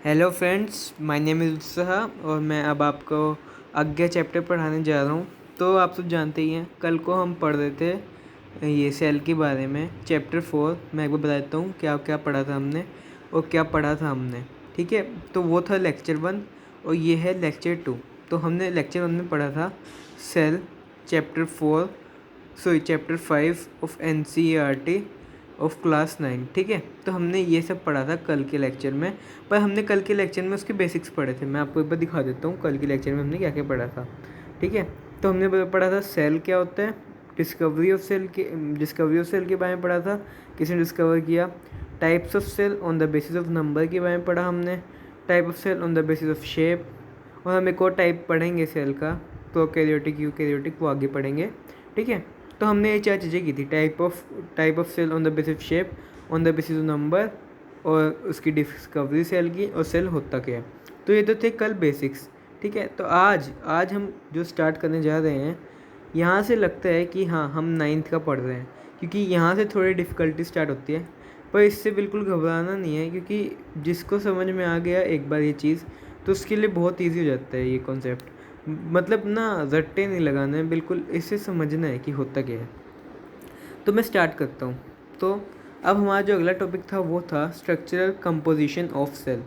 Hello friends, my name is उत्साह और मैं अब आपको आज्ञा चैप्टर पढ़ाने जा रहा हूँ। तो आप सब जानते ही हैं, कल को हम पढ़ रहे थे ये सेल के बारे में, चैप्टर 4। मैं एक बार बता देता हूँ क्या क्या पढ़ा था हमने और क्या पढ़ा था हमने। ठीक है, तो वो था लेक्चर 1 और ये है लेक्चर 2। तो हमने लेक्चर 1 में पढ़ा था cell, chapter 5 of NCERT of class 9। ठीक है, तो हमने ये सब पढ़ा था कल के लेक्चर में, पर हमने कल के लेक्चर में उसके बेसिक्स पढ़े थे। मैं आपको एक बार दिखा देता हूँ कल के लेक्चर में हमने क्या क्या पढ़ा था। ठीक है, तो हमने पढ़ा था सेल क्या होता है, डिस्कवरी ऑफ सेल के बारे में पढ़ा था, किसने डिस्कवर किया। Types of cell on the basis of number के बारे में पढ़ा हमने, type of cell on the basis of shape. और हम एक और टाइप पढ़ेंगे सेल का, प्रोकैरियोटिक, यूकैरियोटिक, वो आगे पढ़ेंगे। ठीक है, तो हमने ये 4 चीज़ें की थी, type of cell on the basis shape, on the basis of number, और उसकी डिस्कवरी सेल की, और सेल होता क्या है। तो ये तो थे कल बेसिक्स। ठीक है, तो आज हम जो स्टार्ट करने जा रहे हैं, यहाँ से लगता है कि हाँ हम 9th का पढ़ रहे हैं, क्योंकि यहाँ से थोड़ी डिफ़िकल्टी स्टार्ट होती है। पर इससे बिल्कुल घबराना नहीं है, क्योंकि जिसको समझ में आ गया एक बार ये चीज़, तो उसके लिए बहुत ईजी हो जाता है ये कॉन्सेप्ट। मतलब ना रट्टे नहीं लगाना है, बिल्कुल इसे समझना है कि होता क्या है। तो मैं स्टार्ट करता हूँ। तो अब हमारा जो अगला टॉपिक था वो था स्ट्रक्चरल कंपोजिशन ऑफ सेल,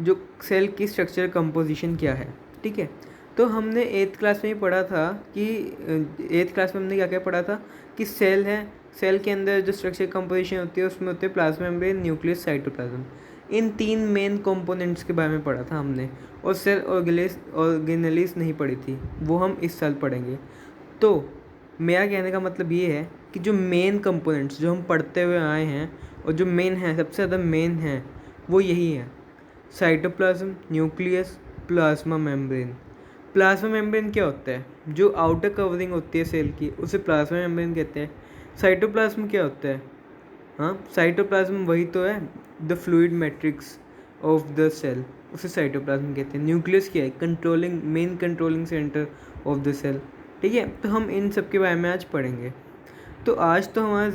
जो सेल की स्ट्रक्चरल कंपोजिशन क्या है। ठीक है, तो हमने 8th क्लास में ही पढ़ा था कि 8th क्लास में हमने क्या क्या पढ़ा था कि सेल है, सेल के अंदर जो स्ट्रक्चरल कंपोजिशन होती है उसमें होते हैं प्लाज्मा मेम्ब्रेन, न्यूक्लियस, साइटोप्लाज्म। इन 3 मेन कंपोनेंट्स के बारे में पढ़ा था हमने, और सेल ऑर्गेनेलिस नहीं पढ़ी थी, वो हम इस साल पढ़ेंगे। तो मेरा कहने का मतलब ये है कि जो मेन कंपोनेंट्स जो हम पढ़ते हुए आए हैं और जो मेन हैं, सबसे ज़्यादा मेन हैं, वो यही है: cytoplasm, nucleus, plasma membrane. Plasma membrane क्या होता है? जो आउटर कवरिंग होती है सेल की, उसे प्लाज्मा मेम्ब्रेन कहते हैं। साइटोप्लाज्म क्या होता है? हाँ, साइटोप्लाज्म वही तो है, the fluid matrix of the cell, उसे साइटोप्लाज्म कहते हैं। न्यूक्लियस क्या है? Main controlling centre of the cell. ठीक है, तो हम इन सब के बारे में आज पढ़ेंगे। तो आज तो हमारा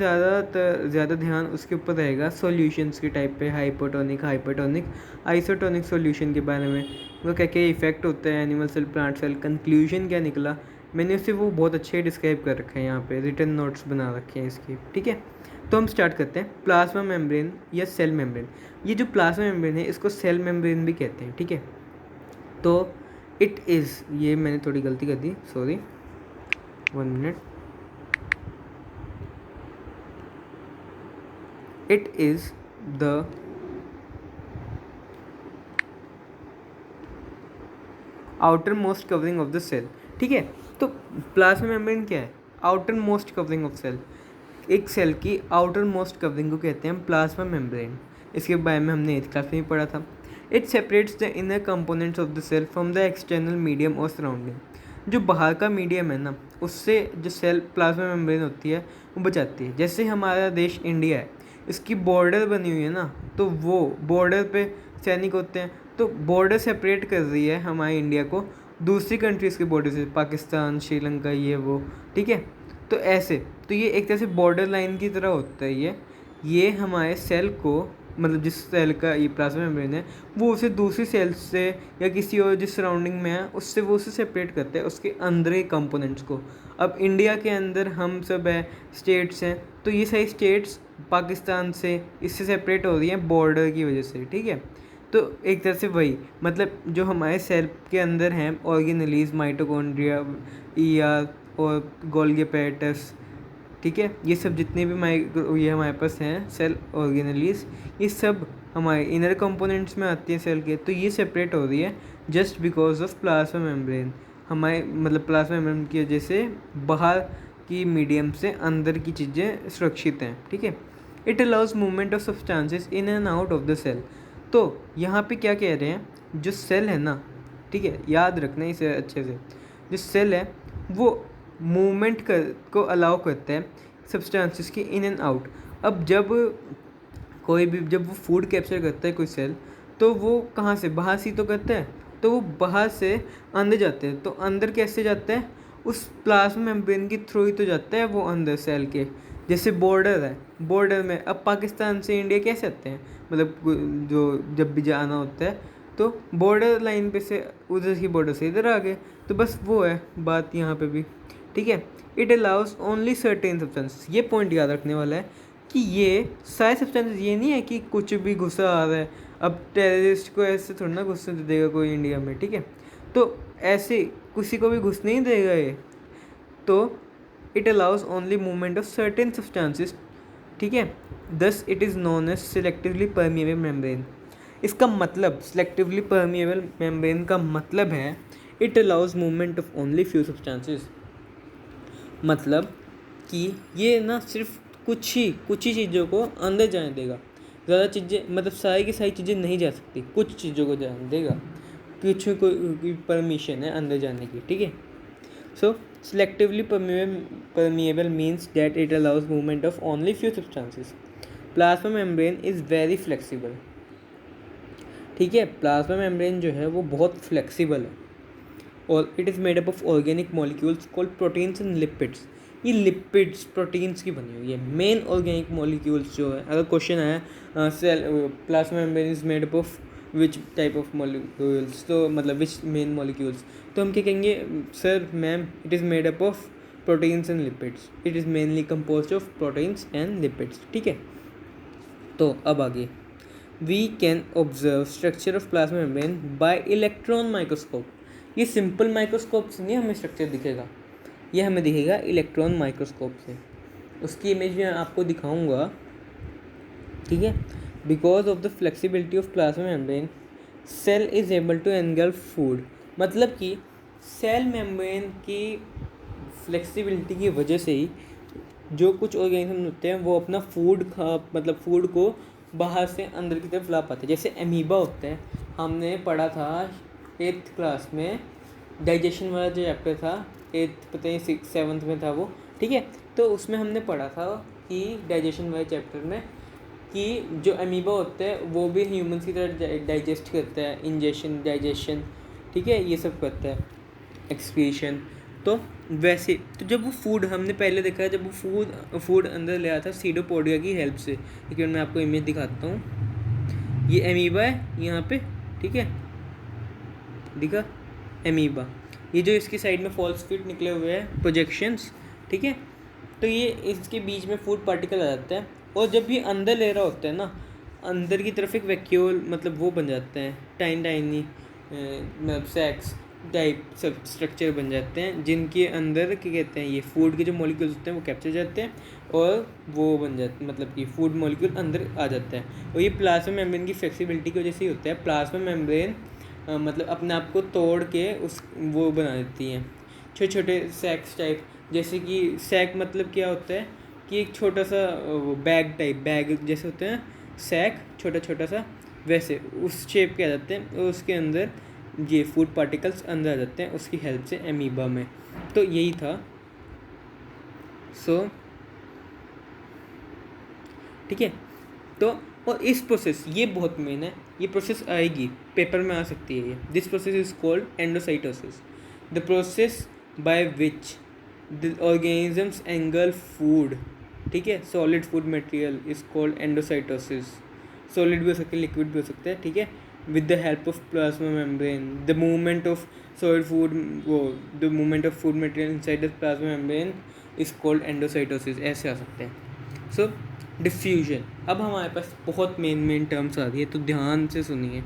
ज़्यादा ध्यान उसके ऊपर रहेगा सॉल्यूशंस के टाइप पे, हाइपोटोनिक, हाइपरटोनिक, आइसोटोनिक सॉल्यूशन के बारे में, वो क्या क्या इफेक्ट होता है animal cell, plant cell, conclusion क्या निकला। मैंने उसे वो बहुत अच्छे डिस्क्राइब कर रखा है, यहाँ पे रिटर्न नोट्स बना रखे हैं इसके। ठीक है, तो हम स्टार्ट करते हैं। प्लाज्मा मेम्ब्रेन या सेल मेम्ब्रेन, ये जो प्लाज्मा मेम्ब्रेन है इसको सेल मेम्ब्रेन भी कहते हैं। ठीक है, तो इट इज़, ये मैंने थोड़ी गलती कर दी, sorry, 1 minute. It is the outermost covering of the cell. ठीक है, तो प्लाज्मा मेम्ब्रेन क्या है? Outermost covering of cell. एक सेल की आउटर मोस्ट कवरिंग को कहते हैं प्लाज्मा मेम्ब्रेन। इसके बारे में हमने 8th क्लास में ही पढ़ा था। It separates the inner components of the cell from the external medium और सराउंडिंग। जो बाहर का मीडियम है ना, उससे जो सेल प्लाज्मा मेम्ब्रेन होती है वो बचाती है। जैसे हमारा देश इंडिया है, इसकी बॉर्डर बनी हुई है ना, तो वो बॉर्डर पे सैनिक होते हैं, तो बॉर्डर सेपरेट कर रही है हमारे इंडिया को दूसरी कंट्रीज़ के बॉर्डर से, पाकिस्तान, श्रीलंका, ये वो। ठीक है, तो ऐसे, तो ये एक तरह से बॉर्डर लाइन की तरह होता है ये हमारे सेल को, मतलब जिस सेल का ये प्लाज्मा मेम्ब्रेन है, वो उसे दूसरी सेल से या किसी और जिस सराउंडिंग में है उससे, वो उसे सेपरेट करता है उसके अंदर के कंपोनेंट्स को। अब इंडिया के अंदर हम सब है, स्टेट्स हैं, तो ये सारी स्टेट्स पाकिस्तान से इससे सेपरेट हो रही हैं बॉर्डर की वजह से। ठीक है, तो एक तरह से वही, मतलब जो हमारे सेल के अंदर हैं ऑर्गेनेलीज, माइटोकॉन्ड्रिया, ईआर और गोल्गी एपेरेटस। ठीक है, ये सब जितने भी ये हमारे पास हैं सेल ऑर्गेनेलीज, ये सब हमारे इनर कंपोनेंट्स में आती हैं सेल के। तो ये सेपरेट हो रही है just because of plasma membrane. हमारे मतलब प्लाज्मा मेम्ब्रेन की वजह से बाहर की मीडियम से अंदर की चीज़ें सुरक्षित हैं। ठीक है, it allows movement of substances in and out of the cell. तो यहाँ पे क्या कह रहे हैं, जो सेल है ना, ठीक है, याद रखना इसे अच्छे से, जो सेल है वो मूवमेंट को अलाउ करता है सब्सटेंसेस की इन एंड आउट। अब जब वो फूड कैप्चर करता है कोई सेल, तो वो कहाँ से, बाहर से तो करता है, तो वो बाहर से अंदर जाते हैं। तो अंदर कैसे जाता है? उस प्लाज्मा मेम्ब्रेन के थ्रू ही तो जाता है वो अंदर सेल के। जैसे बॉर्डर है, बॉर्डर में अब पाकिस्तान से इंडिया कैसे आते हैं, मतलब जो जब भी जाना होता है तो बॉर्डर लाइन पे से उधर की बॉर्डर से इधर आ गए, तो बस वो है बात यहाँ पे भी, ठीक है। It allows only certain substance, ये पॉइंट याद रखने वाला है कि ये सारे सब्सटेंसेस, ये नहीं है कि कुछ भी घुसा आ रहा है। अब टेररिस्ट को ऐसे थोड़ा ना घुसने दे देगा कोई इंडिया में, ठीक है, तो ऐसे किसी को भी घुसने नहीं देगा ये। तो it allows only movement of certain substances, ठीक है, thus it is known as selectively permeable membrane. इसका मतलब सिलेक्टिवली परमिएबल मेम्ब्रेन का मतलब है it allows movement of only few substances, मतलब कि ये ना सिर्फ कुछ ही चीज़ों को अंदर जाने देगा, ज़्यादा चीज़ें मतलब सारी की सारी चीज़ें नहीं जा सकती, कुछ चीज़ों को जाने देगा, कुछ को परमिशन है अंदर जाने की, ठीक है। सो selectively permeable means that it allows movement of only few substances. Plasma membrane is very flexible, ठीक है, प्लाज्मा मेम्ब्रेन जो है वो बहुत फ्लेक्सिबल है, और it is made up of organic molecules called proteins and lipids. ये लिपिड्स प्रोटीन्स की बनी हुई है, मेन ऑर्गेनिक मॉलिक्यूल्स जो है। अगर क्वेश्चन आया cell plasma membrane is made up of which type of molecules, तो मतलब विच मेन मॉलिक्यूल्स, तो हम क्या कहेंगे sir ma'am it is made up of proteins and lipids, it is mainly composed of proteins and lipids, ठीक है। तो अब आगे we can observe structure of plasma membrane by electron microscope. ये सिंपल माइक्रोस्कोप से नहीं हमें स्ट्रक्चर दिखेगा, ये हमें दिखेगा इलेक्ट्रॉन माइक्रोस्कोप से। उसकी इमेज मैं आपको दिखाऊंगा, ठीक है। Because of the flexibility of plasma membrane cell is able to engulf food, मतलब कि सेल मेम्ब्रेन की फ्लेक्सिबिलिटी की वजह से ही जो कुछ ऑर्गेनिज्म होते हैं वो अपना मतलब फूड को बाहर से अंदर की तरफ ला पाते हैं। जैसे अमीबा होता है, हमने पढ़ा था 8th क्लास में, डाइजेशन वाला जो चैप्टर था 8th पता नहीं 6th 7th में था वो, ठीक है। तो उसमें हमने पढ़ा था कि डाइजेशन वाले चैप्टर में कि जो अमीबा होता है वो भी ह्यूमंस की तरह डाइजेस्ट करता है, इंजेशन डाइजेशन, ठीक है, ये सब करता है, एक्सक्रीशन। तो वैसे तो जब वो फूड हमने पहले देखा है, जब वो फूड अंदर ले आया था सीडोपोडिया की हेल्प से, लेकिन मैं आपको इमेज दिखाता हूँ। ये अमीबा है यहाँ पे, ठीक है, दिखा अमीबा, ये जो इसकी साइड में फॉल्स फीट निकले हुए हैं प्रोजेक्शंस, ठीक है, तो ये इसके बीच में फूड पार्टिकल आ जाता है, और जब ये अंदर ले रहा होता है ना, अंदर की तरफ एक वैक्यूल मतलब वो बन जाते हैं, टाइनी मतलब सैक्स टाइप सब स्ट्रक्चर बन जाते हैं, जिनके अंदर क्या कहते हैं ये फूड के जो मॉलिक्यूल्स होते हैं वो कैप्चर जाते हैं, और वो बन जाते हैं मतलब कि फूड मॉलिक्यूल अंदर आ जाता है। और ये प्लाज्मा मेम्ब्रेन की फ्लेक्सिबिलिटी की वजह से ही होता है। प्लाज्मा मेम्ब्रेन मतलब अपने आप को तोड़ के उस वो बना देती हैं छोटे छोटे सैक्स टाइप। जैसे कि सैक मतलब क्या होता है कि एक छोटा सा बैग टाइप, बैग जैसे होते हैं सैक छोटा छोटा सा, वैसे उस शेप के आ जाते हैं, और उसके अंदर ये फूड पार्टिकल्स अंदर आ जाते हैं उसकी हेल्प से अमीबा में। तो यही था। सो ठीक है, तो और इस प्रोसेस ये बहुत मेन है, ये प्रोसेस आएगी पेपर में आ सकती है ये। This process is called endocytosis, the process by which the organisms engulf food, ठीक है, solid food material is called endocytosis. Solid भी हो सकते हैं, लिक्विड भी हो सकते हैं, ठीक है, with the help of plasma membrane the movement of solid food the movement of food material inside the plasma membrane is called endocytosis, ऐसे आ सकते हैं। सो डिफ्यूजन, अब हमारे पास बहुत मेन टर्म्स आ रही है, तो ध्यान से सुनिए।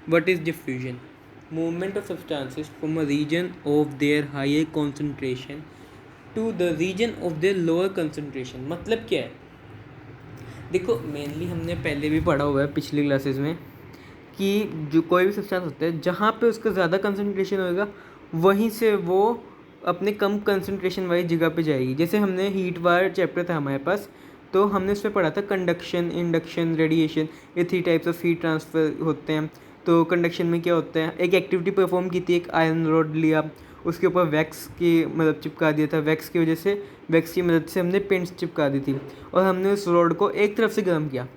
What is diffusion? Movement of substances from a region of their higher concentration to the region of their lower concentration. मतलब क्या है, देखो मेनली हमने पहले भी पढ़ा हुआ है पिछली क्लासेस में कि जो कोई भी सब्सटेंस होता है जहाँ पे उसका ज़्यादा कंसनट्रेशन होएगा वहीं से वो अपने कम कंसनट्रेशन वाली जगह पे जाएगी। जैसे हमने हीट वायर चैप्टर था हमारे पास, तो हमने उसमें पढ़ा था कंडक्शन, इंडक्शन, रेडिएशन, ये 3 टाइप्स ऑफ हीट ट्रांसफ़र होते हैं। तो कंडक्शन में क्या होता है, एक एक्टिविटी परफॉर्म की थी, एक आयरन रॉड लिया, उसके ऊपर वैक्स की मतलब चिपका दिया था, वैक्स की वजह से वैक्स की मदद से हमने पेंट्स चिपका दी थी, और हमने उस रॉड को एक तरफ से गर्म किया।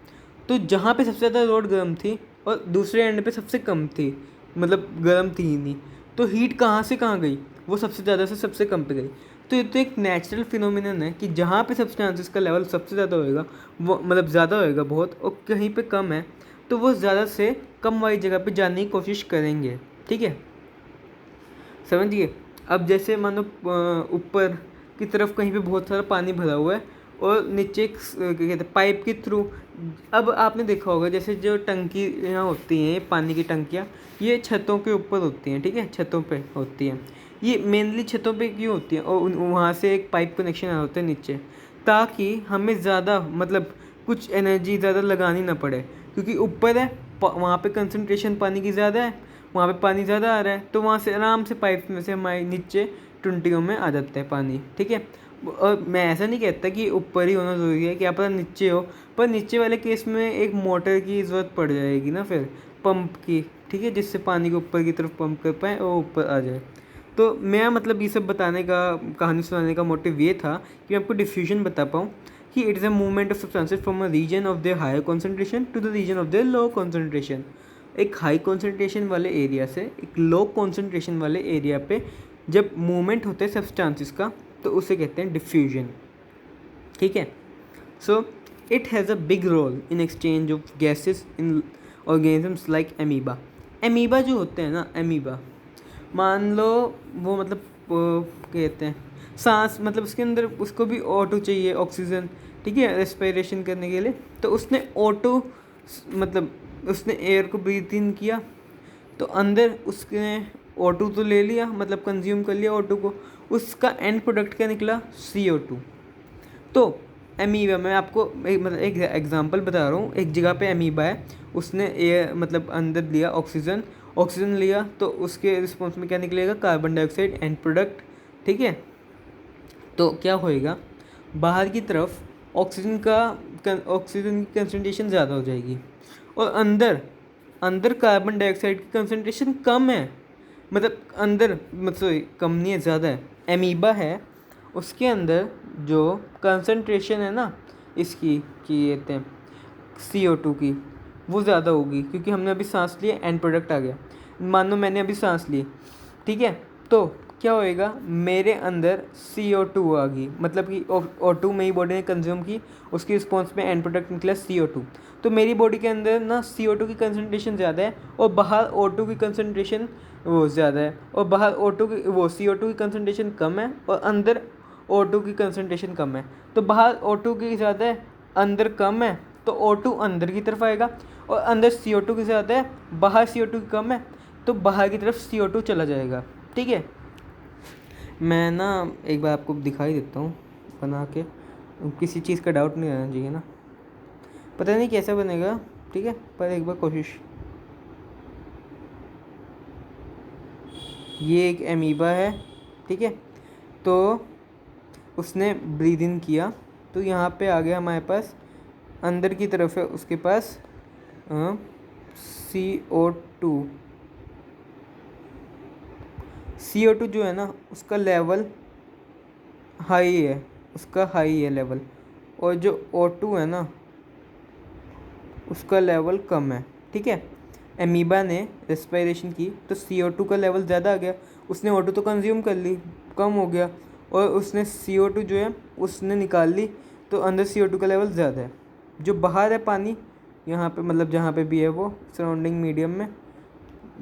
तो जहाँ पे सबसे ज़्यादा रॉड गर्म थी और दूसरे एंड पे सबसे कम थी, मतलब गर्म थी ही नहीं, तो हीट कहाँ से कहाँ गई, वो सबसे ज़्यादा से सबसे कम पे गई। तो ये तो एक नेचुरल फिनोमिनन है कि जहाँ पे सब्सटेंसेस का लेवल सबसे ज़्यादा होएगा, वो मतलब ज़्यादा होएगा बहुत, और कहीं पे कम है तो वो ज़्यादा से कम वाली जगह पे जाने की कोशिश करेंगे। ठीक है, समझिए। अब जैसे मानो ऊपर की तरफ कहीं पे बहुत सारा पानी भरा हुआ है और नीचे एक क्या कहते हैं पाइप के थ्रू, अब आपने देखा होगा जैसे जो टंकी यहाँ होती हैं पानी की टंकियाँ, ये छतों के ऊपर होती हैं। ठीक है, छतों पे होती हैं, ये मेनली छतों पे क्यों होती हैं, और वहाँ से एक पाइप कनेक्शन आ होता है नीचे, ताकि हमें ज़्यादा मतलब कुछ एनर्जी ज़्यादा लगानी ना पड़े, क्योंकि ऊपर है वहाँ पे कंसंट्रेशन पानी की ज़्यादा है, वहाँ पे पानी ज़्यादा आ रहा है, तो वहाँ से आराम से पाइप में से हमारे नीचे टुंटियों में आ जाता है पानी। ठीक है, और मैं ऐसा नहीं कहता कि ऊपर ही होना ज़रूरी है, क्या पता नीचे हो, पर नीचे वाले केस में एक मोटर की ज़रूरत पड़ जाएगी ना, फिर पंप की। ठीक है, जिससे पानी को ऊपर की तरफ पंप कर पाए और ऊपर आ जाए। तो मैं मतलब ये सब बताने का, कहानी सुनाने का मोटिव ये था कि मैं आपको डिफ्यूजन बता पाऊँ कि it is a movement of substances from a region of the higher concentration to the region of the low concentration. एक हाई कॉन्सेंट्रेशन वाले एरिया से एक लो कॉन्सेंट्रेशन वाले एरिया पे जब मूवमेंट होते हैं सब्सटेंसेस का, तो उसे कहते हैं डिफ्यूजन। ठीक है, so it has a big role in exchange of gases in organisms like amoeba. Amoeba जो होते हैं ना, एमीबा मान लो वो मतलब कहते हैं सांस, मतलब उसके अंदर उसको भी O2 चाहिए, ऑक्सीजन। ठीक है, रेस्पिरेशन करने के लिए, तो उसने O2 मतलब उसने एयर को ब्रीथ इन किया, तो अंदर उसने O2 तो ले लिया, मतलब कंज्यूम कर लिया O2 को, उसका एंड प्रोडक्ट क्या निकला, CO2। तो एमीबा, मैं आपको मतलब एक एग्जांपल बता रहा हूँ, एक जगह पे एमीबा है, उसने एयर मतलब अंदर लिया ऑक्सीजन लिया, तो उसके रिस्पॉन्स में क्या निकलेगा, कार्बन डाइऑक्साइड एंड प्रोडक्ट। ठीक है, तो क्या होएगा, बाहर की तरफ ऑक्सीजन की कंसनट्रेशन ज़्यादा हो जाएगी, और अंदर कार्बन डाइऑक्साइड की कंसनट्रेशन कम है, मतलब अंदर मतलब कम नहीं है, ज़्यादा है। एमीबा है, उसके अंदर जो कंसनट्रेशन है ना इसकी की कहते हैं CO2 की, वो ज़्यादा होगी, क्योंकि हमने अभी सांस लिया, एंड प्रोडक्ट आ गया। मानो मैंने अभी सांस ली, ठीक है, तो क्या होएगा, मेरे अंदर CO2 आ गई, मतलब कि O2 मेरी बॉडी ने कंज्यूम की, उसकी रिस्पॉन्स में एंड प्रोडक्ट निकला CO2। तो मेरी बॉडी के अंदर ना CO2 की कंसनट्रेशन ज़्यादा है, और बाहर O2 की कंसनट्रेशन वो ज़्यादा है, और बाहर O2 की वो CO2 की कंसनट्रेशन कम है, और अंदर O2 की कंसनट्रेशन कम है। तो बाहर O2 की ज़्यादा है, अंदर कम है, तो O2 अंदर की तरफ आएगा, और अंदर CO2 की ज़्यादा है, बाहर CO2 की कम है, तो बाहर की तरफ CO2 चला जाएगा। ठीक है, मैं ना एक बार आपको दिखाई देता हूँ बना के, किसी चीज़ का डाउट नहीं आना चाहिए ना, पता नहीं कैसा बनेगा। ठीक है, पर एक बार कोशिश। ये एक एमीबा है, ठीक है, तो उसने ब्रीद इन किया, तो यहाँ पे आ गया हमारे पास, अंदर की तरफ है उसके पास CO2 जो है ना उसका लेवल हाई है, उसका हाई है लेवल, और जो O2 है ना उसका लेवल कम है। ठीक है, एमीबा ने रेस्पिरेशन की तो CO2 का लेवल ज़्यादा आ गया, उसने O2 तो कंज्यूम कर ली, कम हो गया, और उसने CO2 जो है उसने निकाल ली, तो अंदर CO2 का लेवल ज़्यादा है। जो बाहर है पानी, यहाँ पे मतलब जहाँ पे भी है वो सराउंडिंग मीडियम में,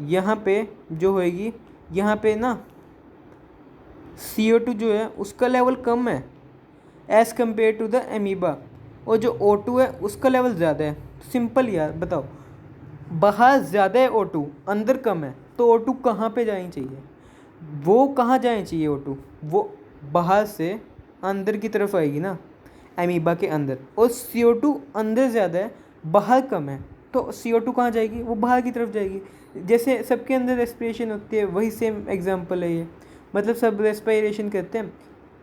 यहाँ पे जो होएगी, यहाँ पे ना CO2 जो है उसका लेवल कम है as compare to the amoeba, और जो O2 है उसका लेवल ज़्यादा है। सिंपल यार, बताओ, बाहर ज़्यादा है O2, अंदर कम है, तो O2 कहाँ पे जानी चाहिए, वो कहाँ जानी चाहिए O2, वो बाहर से अंदर की तरफ आएगी ना, एमीबा के अंदर, और CO2 अंदर ज़्यादा है, बाहर कम है, तो CO2 कहाँ जाएगी, वो बाहर की तरफ जाएगी। जैसे सबके अंदर रेस्पिरेशन होती है, वही सेम एग्जांपल है ये, मतलब सब रेस्पिरेशन करते हैं,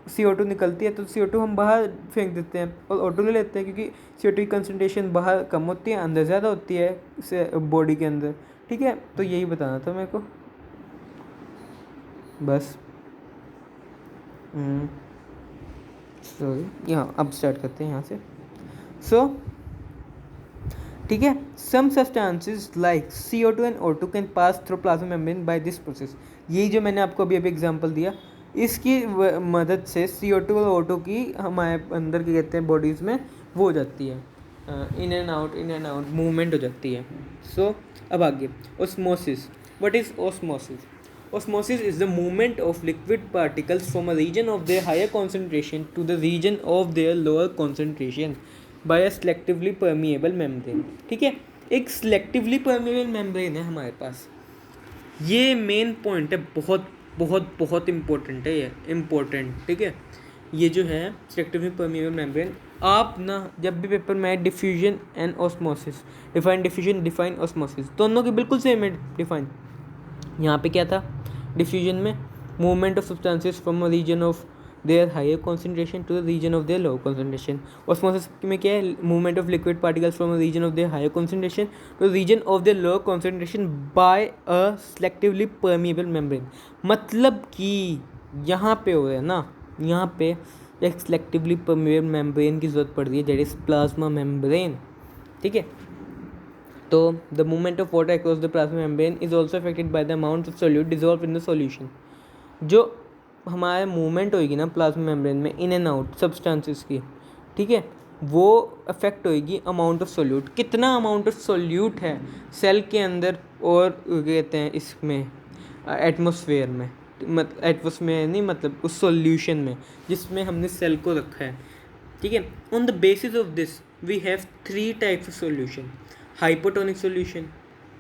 CO2 निकलती है, तो CO2 हम बाहर फेंक देते हैं और O2 ले लेते हैं, क्योंकि CO2 की कंसनट्रेशन बाहर कम होती है, अंदर ज़्यादा होती है बॉडी के अंदर। ठीक है, तो यही बताना था मेरे को बस। सॉरी, यहाँ अब स्टार्ट करते हैं यहाँ से। सो ठीक है, some substances like CO2 and O2 can pass through plasma membrane by this process. यही जो मैंने आपको अभी एग्जांपल दिया, इसकी मदद से CO2 और O2 की हमारे अंदर क्या कहते हैं बॉडीज़ में वो हो जाती है, इन एंड आउट मूवमेंट हो जाती है। सो अब आगे osmosis. What is osmosis? Osmosis is the movement of liquid particles from a region of their higher concentration to the region of their lower concentration by a selectively permeable membrane। ठीक है, एक selectively permeable membrane है हमारे पास। ये main point है, बहुत बहुत बहुत इम्पोर्टेंट है, ये इम्पोर्टेंट। ठीक है, ये जो है selectively permeable membrane, आप ना जब भी पेपर में diffusion and osmosis, define diffusion define osmosis, दोनों की बिल्कुल सेम है डिफाइन। यहाँ पे क्या था डिफ्यूजन में? Movement of substances from a region of their higher concentration to the region of their lower concentration. Osmosis में क्या है? Movement of liquid particles from a region of their higher concentration to the region of their lower concentration by a selectively permeable membrane. मतलब कि यहाँ पे हो रहा है ना, यहाँ पे एक सेलेक्टिवली परमिएबल मेम्ब्रेन की जरूरत पड़ रही है, दैट इज प्लाज्मा मेम्ब्रेन। ठीक है, तो the movement of water across the plasma membrane is also affected by the amount of solute dissolve in the solution. जो हमारा मूवमेंट होगी ना प्लाज्मा मेम्ब्रेन में इन एंड आउट सब्सटेंसेस की, ठीक है, वो अफेक्ट होएगी अमाउंट ऑफ सॉल्यूट। कितना अमाउंट ऑफ सॉल्यूट है सेल के अंदर और कहते हैं इसमें एटमॉस्फेयर में, एटमॉस्फेयर नहीं मतलब उस सॉल्यूशन में जिसमें हमने सेल को रखा है। ठीक है, on the basis of this we have 3 types of solution. Hypotonic solution,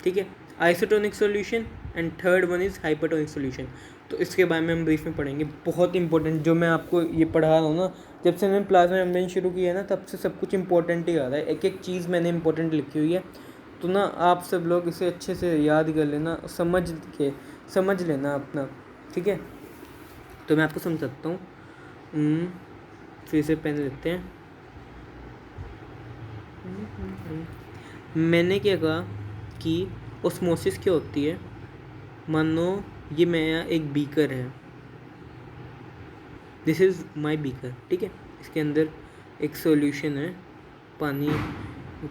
ठीक है, isotonic solution and third one is hypertonic solution. तो इसके बारे में हम ब्रीफ में पढ़ेंगे। बहुत इंपॉर्टेंट जो मैं आपको ये पढ़ा रहा हूँ ना, जब से मैंने प्लाज्मा मेम्ब्रेन शुरू किया है ना, तब से सब कुछ इंपॉर्टेंट ही आ रहा है। एक एक चीज़ मैंने इंपॉर्टेंट लिखी हुई है, तो ना आप सब लोग इसे अच्छे से याद कर लेना, समझ लेना अपना। ठीक है, तो मैं आपको समझाता हूँ। फिर से पेन लेते हैं। मैंने क्या कहा कि ऑस्मोसिस क्या होती है? मानो ये मेरा एक बीकर है, दिस इज़ माय बीकर। ठीक है, इसके अंदर एक सॉल्यूशन है पानी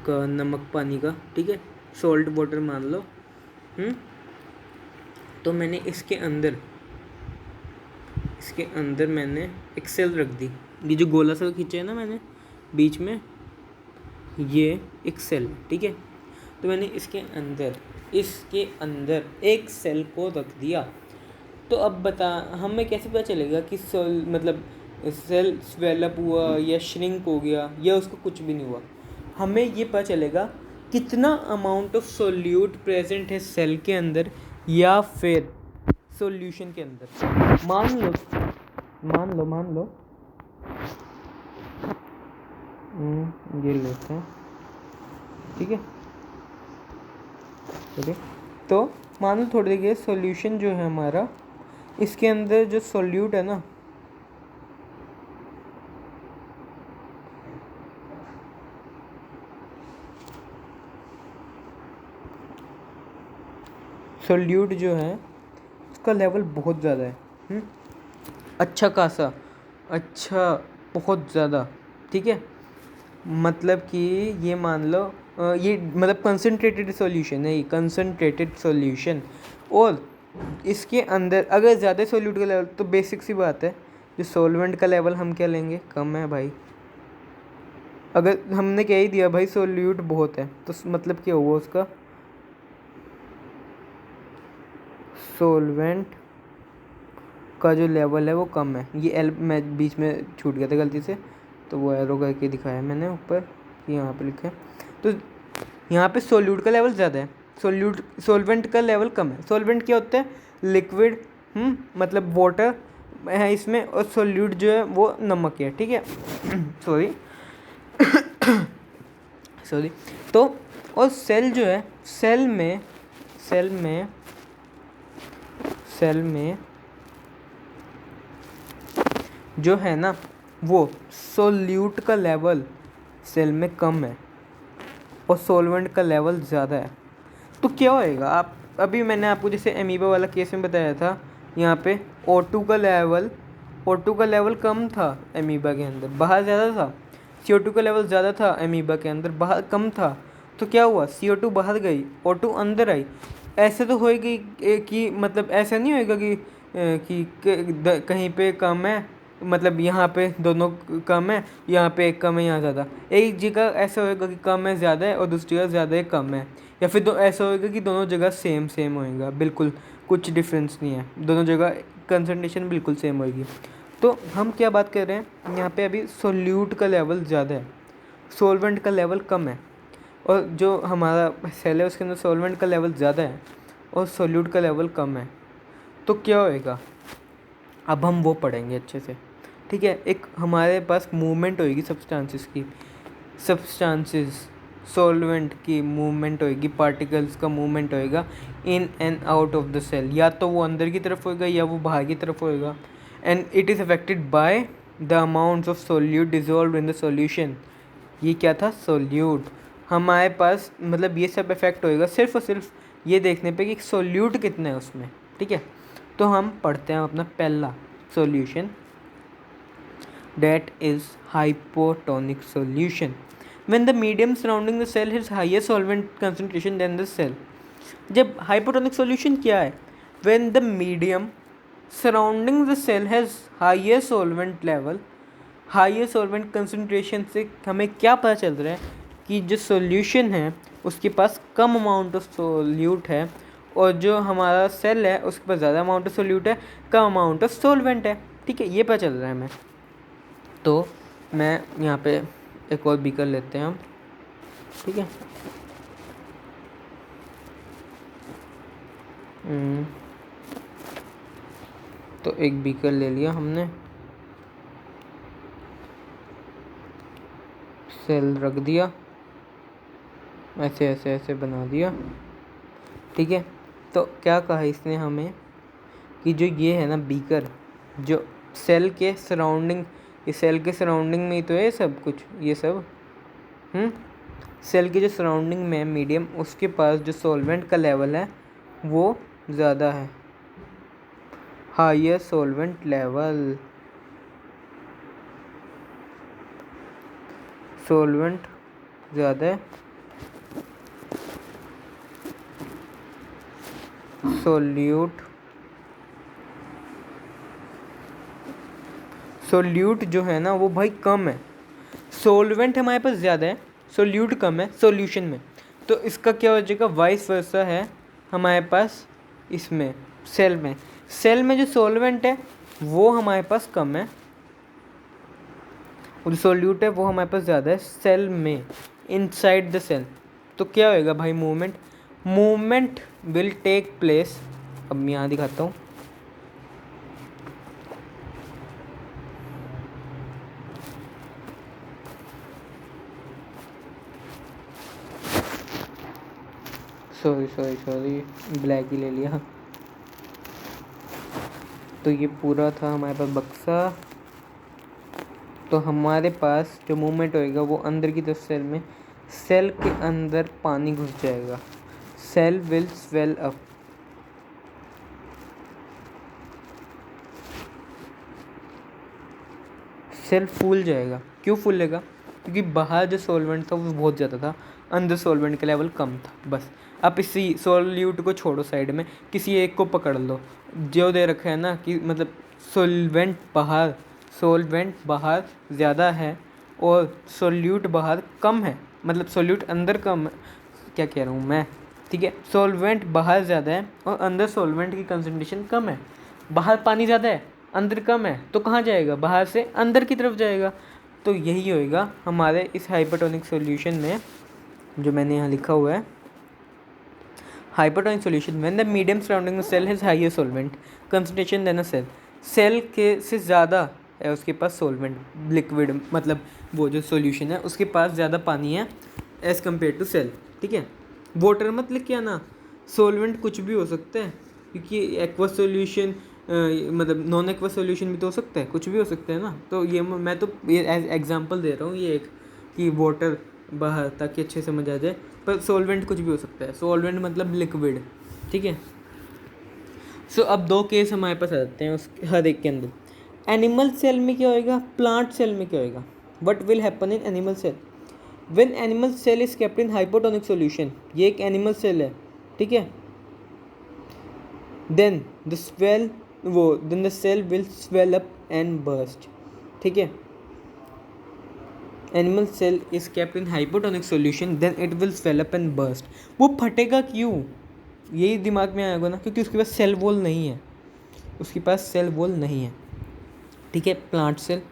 का, नमक पानी का, ठीक है, सॉल्ट वाटर मान लो। तो मैंने इसके अंदर मैंने एक सेल रख दी। ये जो गोला सा खींचा है ना मैंने बीच में, ये एक सेल। ठीक है, तो मैंने इसके अंदर एक सेल को रख दिया। तो अब बता, हमें कैसे पता चलेगा कि मतलब सेल स्वेलअप हुआ या श्रिंक हो गया या उसको कुछ भी नहीं हुआ? हमें ये पता चलेगा कितना अमाउंट ऑफ सोल्यूट प्रेजेंट है सेल के अंदर या फिर सॉल्यूशन के अंदर। मान लो ये लेते हैं। ठीक है, तो मान लो थोड़ी देर सॉल्यूशन जो है हमारा, इसके अंदर जो सॉल्यूट है ना, सॉल्यूट जो है उसका लेवल बहुत ज़्यादा है, अच्छा खासा, अच्छा बहुत ज़्यादा। ठीक है, मतलब कि ये मान लो ये मतलब कंसनट्रेटेड सॉल्यूशन है, ये कंसनट्रेटेड सॉल्यूशन। और इसके अंदर अगर ज़्यादा सॉल्यूट का लेवल, तो बेसिक सी बात है, जो सॉल्वेंट का लेवल हम क्या लेंगे? कम है भाई। अगर हमने कह ही दिया भाई सॉल्यूट बहुत है, तो मतलब क्या हुआ उसका? सॉल्वेंट का जो लेवल है वो कम है। ये एल मैं बीच में छूट गया था गलती से, तो वो एरो करके दिखाया मैंने ऊपर, यहाँ पे लिखा है। तो यहाँ पे सॉल्यूट का लेवल ज़्यादा है, सॉल्वेंट का लेवल कम है। सॉल्वेंट क्या होता है? लिक्विड, मतलब वाटर है इसमें, और सॉल्यूट जो है वो नमक है। ठीक है सॉरी। तो और सेल जो है, सेल में जो है ना, वो सॉल्यूट का लेवल सेल में कम है और सॉल्वेंट का लेवल ज़्यादा है। तो क्या होएगा? आप अभी मैंने आपको जैसे एमीबा वाला केस में बताया था, यहाँ पे O2 का लेवल कम था एमीबा के अंदर, बाहर ज़्यादा था। CO2 का लेवल ज़्यादा था एमीबा के अंदर, बाहर कम था। तो क्या हुआ? CO2 बाहर गई, O2 अंदर आई। ऐसे तो होएगी कि मतलब ऐसा नहीं होएगा कि कहीं पे कम है, मतलब यहाँ पे दोनों कम है, यहाँ पे एक कम है, यहाँ ज़्यादा। एक जगह ऐसा होएगा कि कम है ज़्यादा है और दूसरी जगह ज़्यादा है कम है, या फिर ऐसा होएगा कि दोनों जगह सेम सेम होएगा, बिल्कुल कुछ डिफरेंस नहीं है, दोनों जगह कंसंट्रेशन बिल्कुल सेम होएगी। तो हम क्या बात कर रहे हैं यहाँ पे, अभी सोल्यूट का लेवल ज़्यादा है, सोलवेंट का लेवल कम है, और जो हमारा सेल है उसके अंदर सोलवेंट का लेवल ज़्यादा है और सोल्यूट का लेवल कम है। तो क्या होएगा, अब हम वो पढ़ेंगे अच्छे से, ठीक है। एक हमारे पास मूवमेंट होएगी सब्सटेंसेस की, सब्सटेंसेस सॉल्वेंट की मूवमेंट होएगी, पार्टिकल्स का मूवमेंट होएगा in and out of the cell, या तो वो अंदर की तरफ होएगा या वो बाहर की तरफ होएगा। And it is affected by the amounts of solute dissolve in the solution. ये क्या था, सोल्यूट। हमारे पास मतलब ये सब इफेक्ट होएगा सिर्फ और सिर्फ ये देखने पे कि सोल्यूट कितना है उसमें, ठीक है। तो हम पढ़ते हैं अपना पहला solution, that is hypotonic solution when the medium surrounding the cell has higher solvent concentration than the cell। जब hypotonic solution क्या है, when the medium surrounding the cell has higher solvent level, higher solvent concentration से हमें क्या पता चल रहा है कि जो solution है उसके पास कम अमाउंट ऑफ सोल्यूट है, और जो हमारा सेल है उसके पास ज़्यादा अमाउंट ऑफ सोल्यूट है, कम अमाउंट ऑफ सोलवेंट है, ठीक है। ये पता चल रहा है हमें। तो मैं यहाँ पे एक और बीकर लेते हैं हम, ठीक है। तो एक बीकर ले लिया हमने, सेल रख दिया, ऐसे ऐसे ऐसे बना दिया, ठीक है। तो क्या कहा इसने हमें कि जो ये है ना बीकर, जो सेल के सराउंडिंग, ये सेल के सराउंडिंग में ही तो है सब कुछ, ये सब सेल के जो सराउंडिंग में मीडियम, उसके पास जो सॉल्वेंट का लेवल है वो ज़्यादा है, हायर सॉल्वेंट लेवल, सॉल्वेंट ज़्यादा है, सोल्यूट जो है ना वो भाई कम है, सोलवेंट हमारे पास ज़्यादा है, सोल्यूट कम है सॉल्यूशन में। तो इसका क्या हो जाएगा, वाइस वर्सा है हमारे पास इसमें सेल में जो सोलवेंट है वो हमारे पास कम है, और जो सोल्यूट है वो हमारे पास ज़्यादा है सेल में, इनसाइड द सेल। तो क्या होएगा भाई, मूवमेंट विल टेक प्लेस। अब मैं यहाँ दिखाता हूँ, सॉरी ब्लैक ही ले लिया। तो ये पूरा था हमारे पास बक्सा। तो हमारे पास जो मूवमेंट होएगा वो अंदर की तरफ सेल में, सेल के अंदर पानी घुस जाएगा, cell will swell up, cell फूल जाएगा। क्यों फूलेगा, क्योंकि बाहर जो सॉल्वेंट था वो बहुत ज़्यादा था, अंदर सॉल्वेंट का लेवल कम था। बस आप इसी सॉल्यूट को छोड़ो साइड में, किसी एक को पकड़ लो, जो दे रखा है ना कि मतलब सोल्वेंट बाहर ज़्यादा है और सोल्यूट बाहर कम है, मतलब सोल्यूट अंदर कम, क्या कह रहा हूँ मैं, ठीक है। सोल्वेंट बाहर ज़्यादा है और अंदर सोल्वेंट की कंसंट्रेशन कम है, बाहर पानी ज़्यादा है अंदर कम है, तो कहाँ जाएगा, बाहर से अंदर की तरफ जाएगा। तो यही होएगा हमारे इस हाइपरटोनिक सॉल्यूशन में, जो मैंने यहाँ लिखा हुआ है, hypertonic solution when the medium surrounding the cell has higher solvent concentration than a cell, cell के से ज़्यादा है उसके पास सॉल्वेंट, लिक्विड मतलब वो जो सॉल्यूशन है उसके पास ज़्यादा पानी है एज़ कम्पेयर टू सेल, ठीक है। वाटर मत लिख के आना, सॉल्वेंट कुछ भी हो सकता है, क्योंकि एक्वा सॉल्यूशन मतलब नॉन एक्वा सॉल्यूशन भी तो हो सकता है, कुछ भी हो सकता है ना। तो ये मैं तो ये एग्जांपल दे रहा हूँ, ये एक कि वाटर बाहर, ताकि अच्छे समझ आ जाए, पर सॉल्वेंट कुछ भी हो सकता है, सॉल्वेंट मतलब लिक्विड, ठीक है। सो अब दो केस हमारे पास आ जाते हैं उस हर एक के अंदर। एनिमल सेल में क्या होएगा, प्लांट सेल में क्या होएगा, what will happen in animal cell when animal cell is kept in hypotonic solution. ये एक एनिमल सेल है, ठीक है। देन द वो then the cell will swell up and burst, ठीक है। Animal cell is kept in hypotonic solution then it will swell up and burst. वो फटेगा क्यों, यही दिमाग में आएगा ना, क्योंकि उसके पास सेल वॉल नहीं है, उसके पास सेल वॉल नहीं है, ठीक है। प्लांट सेल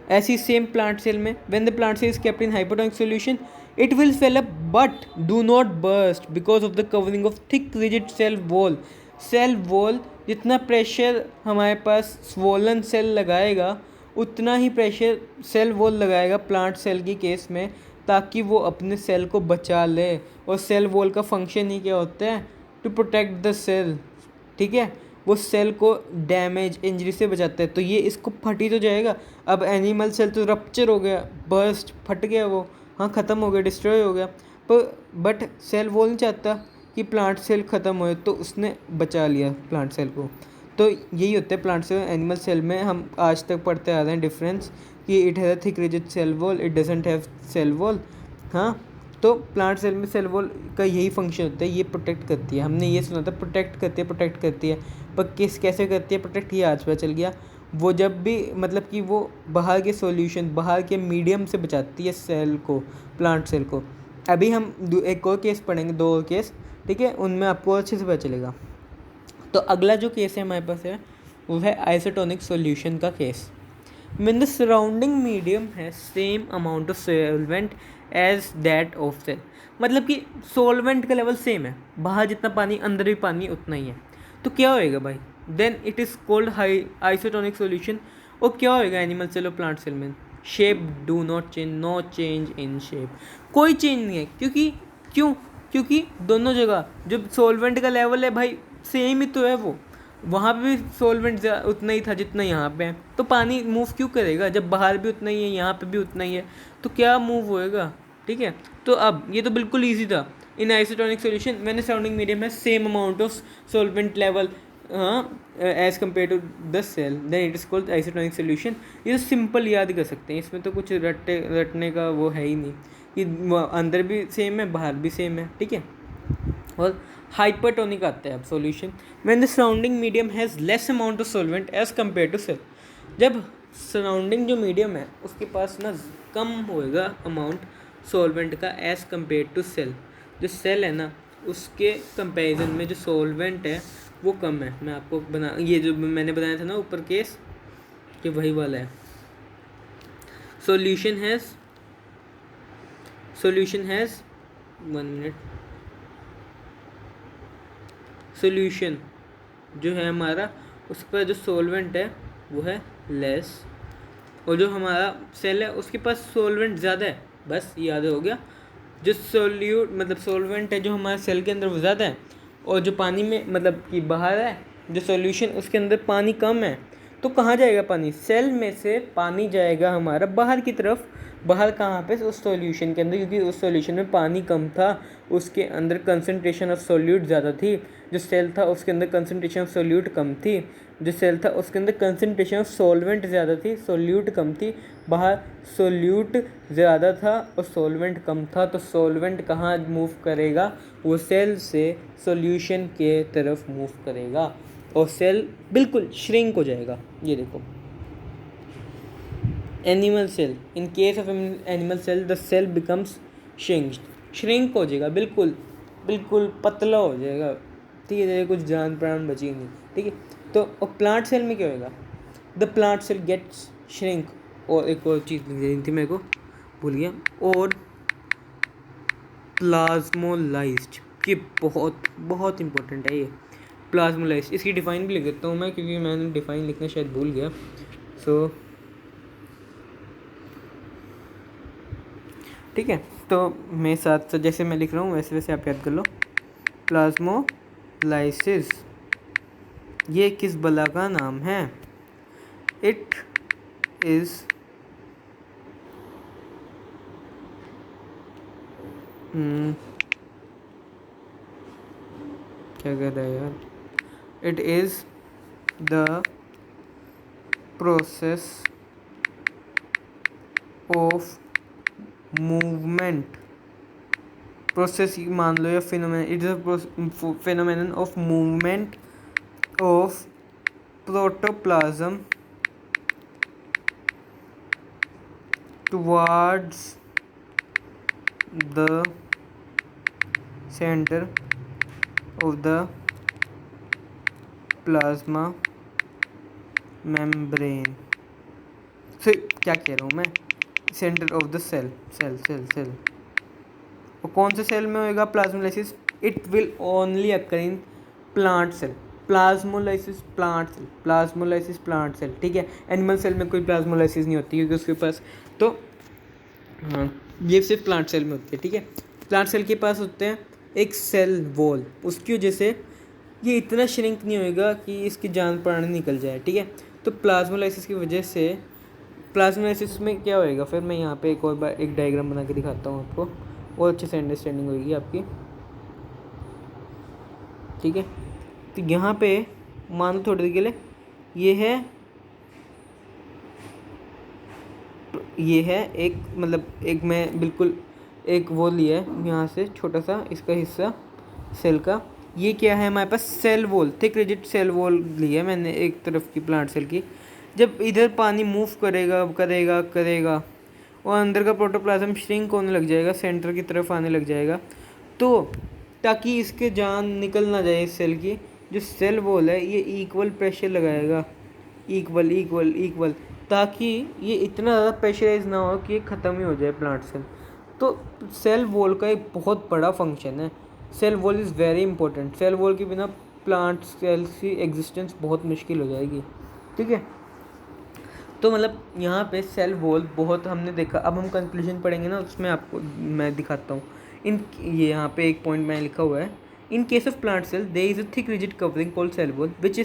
ऐसी सेम प्लांट सेल में when the plant cell is kept in hypotonic solution it will swell up but do not burst because of the covering of thick rigid cell wall. Cell wall जितना pressure हमारे पास swollen cell लगाएगा उतना ही pressure cell wall लगाएगा plant cell की case में, ताकि वो अपने सेल को बचा ले। और सेल वॉल का फंक्शन ही क्या होता है, टू प्रोटेक्ट द सेल, ठीक है। वो सेल को डैमेज इंजरी से बचाता है। तो ये इसको फट ही तो जाएगा। अब एनिमल सेल तो रप्चर हो गया, बर्स्ट, फट गया वो, हाँ ख़त्म हो गया, डिस्ट्रॉय हो गया। पर बट सेल वॉल नहीं चाहता कि प्लांट सेल ख़त्म होए, तो उसने बचा लिया प्लांट सेल को। तो यही होता है प्लांट सेल एनिमल सेल में। हम आज तक पढ़ते आ रहे हैं डिफरेंस कि it has a thick rigid cell wall, it doesn't have cell wall, हाँ। तो प्लांट सेल में सेल वॉल का यही फंक्शन होता है, ये प्रोटेक्ट करती है। हमने ये सुना था प्रोटेक्ट करती है, पर कैसे करती है प्रोटेक्ट, ये आज पता चल गया। वो जब भी मतलब कि वो बाहर के सॉल्यूशन, बाहर के मीडियम से बचाती है सेल को, प्लांट सेल को। अभी हम एक और केस पढ़ेंगे, 2 और केस, ठीक है, उनमें आपको अच्छे से पता चलेगा। तो अगला जो केस है हमारे पास है वो है आइसोटोनिक सॉल्यूशन का case. When the surrounding medium has same amount of solvent as that of cell, मतलब कि solvent का लेवल सेम है, बाहर जितना पानी अंदर भी पानी उतना ही है, तो क्या होएगा भाई, then it is called high isotonic solution. और क्या होएगा एनिमल सेल और प्लांट सेल में, shape do not change, no change in shape, कोई चेंज नहीं है। क्योंकि दोनों जगह जो सॉल्वेंट का लेवल है भाई सेम ही तो है, वो वहाँ पे भी सॉल्वेंट उतना ही था जितना यहाँ पे है, तो पानी मूव क्यों करेगा जब बाहर भी उतना ही है यहाँ पे भी उतना ही है, तो क्या मूव होएगा, ठीक है। तो अब ये तो बिल्कुल ईजी था। इन आइसोटोनिक सॉल्यूशन मैंने सराउंडिंग मीडियम है same amount of solvent level as compare to the cell then it is called isotonic solution. ये तो सिंपल याद कर सकते हैं, इसमें तो कुछ रटने का वो है ही नहीं, कि अंदर भी सेम है बाहर भी सेम है, ठीक है। और हाइपरटोनिक आता है अब solution when the surrounding medium has less amount of solvent as compare to cell. जब सराउंडिंग जो मीडियम है उसके पास ना कम होएगा अमाउंट सॉल्वेंट का एज कम्पेयर टू सेल। जो सेल है ना उसके कंपैरिजन में जो सॉल्वेंट है वो कम है। मैं आपको ये जो मैंने बनाया था ना ऊपर केस, कि वही वाला है। Solution has 1 minute. सॉल्यूशन जो है हमारा उस पर जो सॉल्वेंट है वो है लेस, और जो हमारा सेल है उसके पास सॉल्वेंट ज़्यादा है, बस याद हो गया। जो मतलब सॉल्वेंट है जो हमारे सेल के अंदर वो ज़्यादा है, और जो पानी में मतलब कि बाहर है जो सॉल्यूशन उसके अंदर पानी कम है। तो कहाँ जाएगा पानी, सेल में से पानी जाएगा हमारा बाहर की तरफ। बाहर कहाँ पे, उस सॉल्यूशन के अंदर, क्योंकि उस सॉल्यूशन में पानी कम था, उसके अंदर कंसंट्रेशन ऑफ सॉल्यूट ज़्यादा थी। जो सेल था उसके अंदर कंसंट्रेशन ऑफ सॉल्यूट कम थी, जो सेल था उसके अंदर कंसंट्रेशन ऑफ सॉल्वेंट ज़्यादा थी, सॉल्यूट कम थी। बाहर सॉल्यूट ज़्यादा था और सॉल्वेंट कम था, तो सॉल्वेंट कहाँ मूव करेगा, वो सेल से सॉल्यूशन के तरफ मूव करेगा और सेल बिल्कुल श्रिंक हो जाएगा। ये देखो animal cell, in case of animal cell the cell becomes shrink हो जाएगा, बिल्कुल पतला हो जाएगा, ठीक है, कुछ जान प्राण बची नहीं, ठीक है। तो और प्लांट सेल में क्या होगा, the plant cell gets shrink. और एक और चीज़ लिख देनी थी मेरे को, भूल गया, और प्लाज्मोलाइज्ड, ये बहुत इंपॉर्टेंट है ये प्लाज्मोलाइज्ड। इसकी डिफ़ाइन भी लिख देता हूँ मैं, क्योंकि मैंने डिफ़ाइन लिखना शायद भूल गया। सो ठीक है, तो मेरे साथ जैसे मैं लिख रहा हूँ वैसे वैसे आप याद कर लो। प्लाज्मोलाइसिस ये किस बला का नाम है, इट इज़ क्या कह रहा है यार, it is the process of movement, process मान लो या phenomenon, it is a phenomenon of movement of protoplasm towards the center of the plasma membrane। फिर क्या कह रहा हूँ मैं, centre of the cell, cell और कौन से सेल में होएगा plasmolysis? It will only occur in plant cell, plasmolysis plant cell, ठीक है। एनिमल सेल में कोई प्लाज्मोलाइसिस नहीं होती क्योंकि उसके पास तो हाँ, ये सिर्फ प्लांट सेल में होती है, ठीक है। प्लांट सेल के पास होते हैं एक सेल वॉल, उसकी वजह से ये इतना श्रिंक नहीं होएगा कि इसकी जान प्राण निकल जाए, ठीक है। तो प्लाज्मोलाइसिस की वजह से, प्लाज्मोलाइसिस में क्या होएगा, फिर मैं यहाँ पे एक और बार एक डायग्राम बना के दिखाता हूँ आपको, और अच्छे से अंडरस्टैंडिंग होगी आपकी, ठीक है। तो यहाँ पे मान लो थोड़ी देर के लिए ये है एक, मतलब एक मैं बिल्कुल एक वो लिया है यहाँ से छोटा सा इसका हिस्सा सेल का। ये क्या है हमारे पास, cell wall, thick rigid cell wall ली है मैंने एक तरफ की प्लांट सेल की। जब इधर पानी मूव करेगा और अंदर का प्रोटोप्लाज्म श्रिंक होने लग जाएगा, सेंटर की तरफ आने लग जाएगा, तो ताकि इसके जान निकल ना जाए इस सेल की, जो सेल वॉल है ये इक्वल प्रेशर लगाएगा, इक्वल, ताकि ये इतना ज़्यादा प्रेशराइज ना हो कि ये ख़त्म ही हो जाए प्लांट सेल। तो सेल वॉल का एक बहुत बड़ा फंक्शन है, cell wall is very important. Cell wall के बिना प्लांट सेल की एग्जिस्टेंस बहुत मुश्किल हो जाएगी, ठीक है। तो मतलब यहाँ पे सेल वॉल बहुत हमने देखा। अब हम कंक्लूजन पढ़ेंगे ना, उसमें आपको मैं दिखाता हूँ। ये यहाँ पे एक पॉइंट मैंने लिखा हुआ है, in case of plant cell there is a thick rigid covering called cell wall which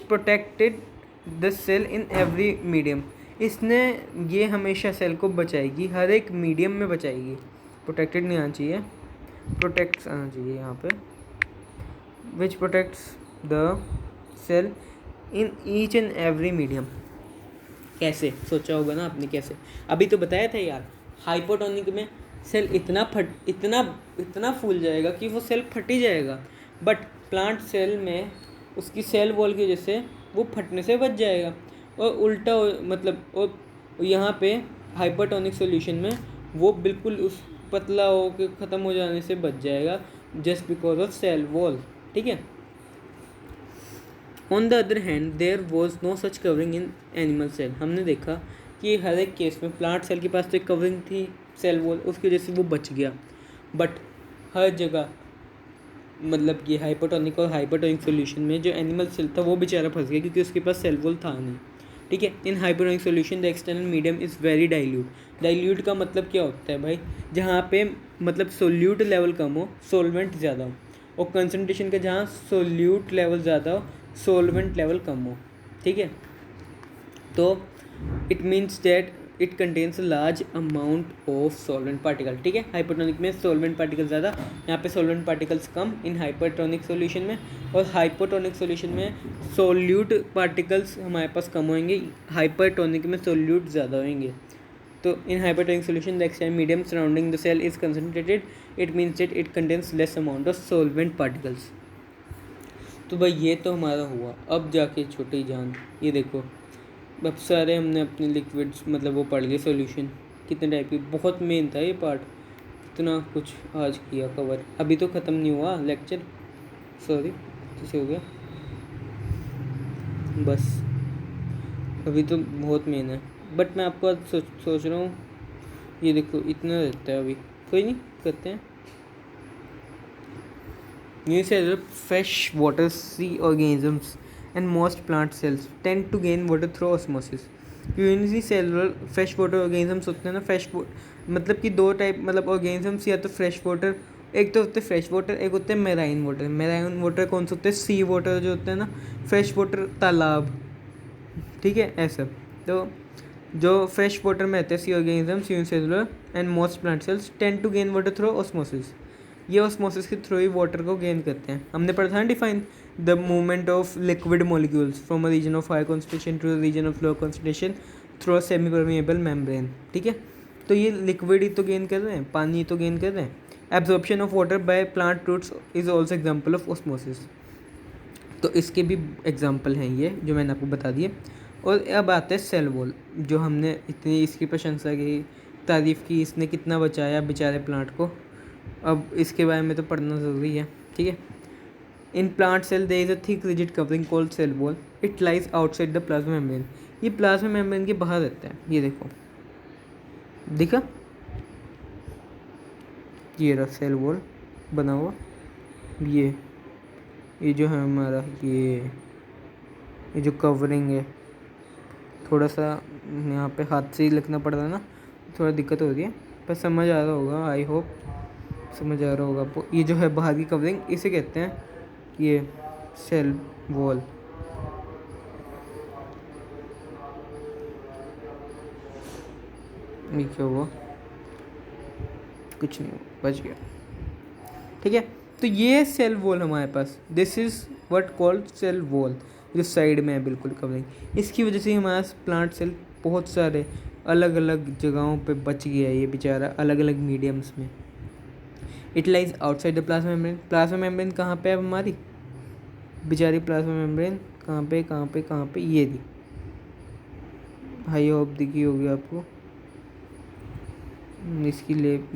protected the cell in every medium. इसने ये हमेशा सेल को बचाएगी, हर एक मीडियम में बचाएगी। प्रोटेक्टेड नहीं आना चाहिए, प्रोटेक्ट्स आना चाहिए यहाँ पे, which protects the cell in each and every medium. कैसे सोचा होगा ना आपने, कैसे? अभी तो बताया था यार, हाइपोटोनिक में सेल इतना फूल जाएगा कि वो सेल फट ही जाएगा, बट प्लांट सेल में उसकी सेल वॉल की वजह से वो फटने से बच जाएगा। और उल्टा मतलब, और यहाँ पे हाइपरटोनिक सॉल्यूशन में वो बिल्कुल उस पतला हो के ख़त्म हो जाने से बच जाएगा, just because of cell wall, ठीक है। On the other hand there was no such covering in animal cell. हमने देखा कि हर एक केस में प्लांट सेल के पास तो एक कवरिंग थी सेल वॉल, उसकी वजह से वो बच गया, बट हर जगह मतलब कि हाइपोटोनिक और हाइपरटोनिक सॉल्यूशन में जो एनिमल सेल था वो बेचारा फंस गया क्योंकि उसके पास सेल वॉल था नहीं, ठीक है। In hypotonic solution the external medium is very dilute का मतलब क्या होता है भाई, जहाँ पे मतलब सोल्यूट लेवल कम हो, सोलवेंट ज़्यादा हो, और कंसनट्रेशन का जहाँ सोल्यूट लेवल ज़्यादा हो, सोलवेंट लेवल कम हो, ठीक है। तो it means that it contains large amount of solvent particle, ठीक है। हाइपोटोनिक में सॉल्वेंट पार्टिकल ज़्यादा, यहाँ पे सॉल्वेंट पार्टिकल्स कम इन हाइपरटोनिक सॉल्यूशन में, और हाइपोटोनिक सॉल्यूशन में सोल्यूट पार्टिकल्स हमारे पास कम होंगे, हाइपरटोनिक में सोल्यूट ज़्यादा होंगे। तो in hypertonic solution the external medium surrounding the cell is concentrated, it means that it contains less amount of solvent particles. तो भाई ये तो हमारा हुआ। अब जाके छोटी जान, ये देखो अब सारे हमने अपने लिक्विड्स मतलब वो पढ़ लिए, सॉल्यूशन कितने टाइप की, बहुत मेन था ये पार्ट, इतना कुछ आज किया कवर। अभी तो ख़त्म नहीं हुआ लेक्चर, सॉरी कैसे हो गया, बस अभी तो बहुत मेन है, बट मैं आपको आज सोच रहा हूँ, ये देखो इतना रहता है, अभी कोई नहीं करते हैं। Unicellular freshwater sea organisms and most plant cells tend to gain water through osmosis. Unicellular fresh water organisms होते हैं ना, फ्रेश मतलब कि दो टाइप मतलब ऑर्गेनिजम्स, या तो फ्रेश वाटर, एक तो होते हैं फ्रेश वाटर, एक होते हैं मेराइन वाटर। मेराइन वाटर कौन से होते हैं, सी वाटर जो होते हैं ना, फ्रेश वाटर तालाब, ठीक है ऐसा। तो जो फ्रेश वाटर में रहते हैं sea organisms unicellular and most plant cells tend to gain water through osmosis, ये ऑस्मोसिस के थ्रू ही वाटर को गेन करते हैं। हमने पढ़ा था define the movement of liquid molecules from a region of high concentration to the region of low concentration through a semi permeable membrane, ठीक है। तो ये लिक्विड ही तो गेन कर रहे हैं, पानी ही तो गेन कर रहे हैं। Absorption of water by plant roots is also example of osmosis. तो इसके भी एग्जांपल हैं ये जो मैंने आपको बता दिए। और अब आते हैं सेल वॉल, जो हमने इतनी इसकी प्रशंसा की, तारीफ़ की, इसने कितना बचाया बेचारे प्लांट को। अब इसके बारे में तो पढ़ना ज़रूरी है, ठीक है। In plant cell there is a thick rigid covering called cell wall, it lies outside the plasma membrane. ये प्लाज्मा मेम्ब्रेन के बाहर रहता है, ये देखो, दिखा, ये रहा सेल वॉल बना हुआ। ये जो है हमारा ये जो कवरिंग है, थोड़ा सा यहाँ पे हाथ से ही लिखना पड़ रहा है ना, थोड़ा दिक्कत हो रही है, पर समझ आ रहा होगा, आई होप समझ आ रहा होगा आपको। ये जो है बाहर की कवरिंग, इसे कहते हैं ये सेल वॉल। ये क्या हुआ, कुछ नहीं हुआ, बच गया, ठीक है। तो ये सेल वॉल हमारे पास, this is what called cell wall, जो साइड में है बिल्कुल कवरिंग। इसकी वजह से हमारा प्लांट सेल बहुत सारे अलग अलग जगहों पे बच गया है ये बेचारा, अलग अलग मीडियम्स में। It lies outside the plasma membrane. Plasma membrane कहाँ पे है हमारी बेचारी, प्लाज्मा मेम्ब्रेन कहाँ पे कहाँ पे कहाँ पे, ये दी, हाई होप दिखी होगी आपको इसकी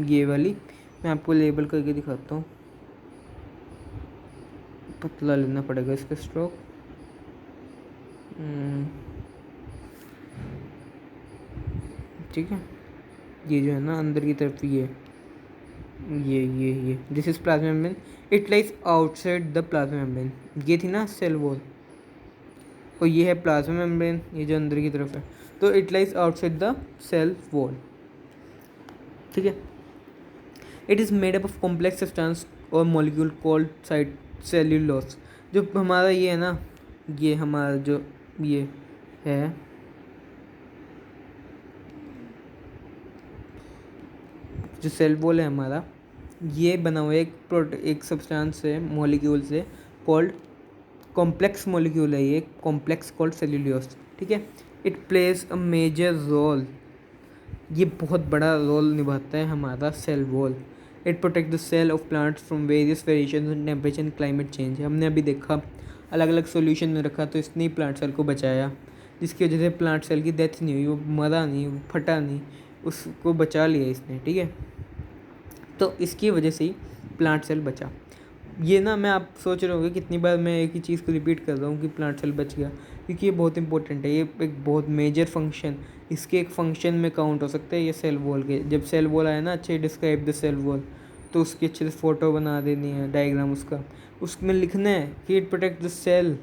ये वाली, मैं आपको लेबल करके दिखाता हूँ, पतला लेना पड़ेगा इसका स्ट्रोक। ठीक है, ये जो है ना अंदर की तरफ, ये this is plasma membrane, it lies outside the plasma membrane. ये थी ना सेल वॉल, और ये है प्लाज्मा मेम्ब्रेन, ये जो अंदर की तरफ है, तो it lies outside the cell wall, ठीक है। It is made up of complex substance और मॉलिक्यूल कॉल्ड साइड सेल्यूलोस। जो हमारा ये है ना, ये हमारा जो ये है, जो सेल वॉल है हमारा, ये बना हुआ है एक सब्सटेंस से, मॉलिक्यूल से, कॉल्ड कॉम्प्लेक्स मॉलिक्यूल है ये, कॉम्प्लेक्स कॉल्ड सेल्यूलोस, ठीक है। It plays a major role, ये बहुत बड़ा रोल निभाता है हमारा cell wall. It protect the cell of plants from various variations in temperature and climate change. हमने अभी देखा अलग अलग सॉल्यूशन में रखा, तो इसने ही प्लांट सेल को बचाया, जिसकी वजह से प्लांट सेल की डेथ नहीं हुई, वो मरा नहीं, वो फटा नहीं, उसको बचा लिया इसने, ठीक है। तो इसकी वजह से ही प्लांट सेल बचा। ये ना, मैं आप सोच रहे होंगे कितनी बार मैं एक ही चीज़ को रिपीट कर रहा हूँ कि प्लांट सेल बच गया, क्योंकि ये बहुत इंपॉर्टेंट है, ये एक बहुत मेजर फंक्शन, इसके एक फंक्शन में काउंट हो सकता है ये सेल वॉल के। जब सेल वॉल आया ना, अच्छे डिस्क्राइब द सेल वॉल, तो उसकी अच्छे से फ़ोटो बना देनी है, डायग्राम उसका, उसमें लिखना है कि इट प्रोटेक्ट द सेल,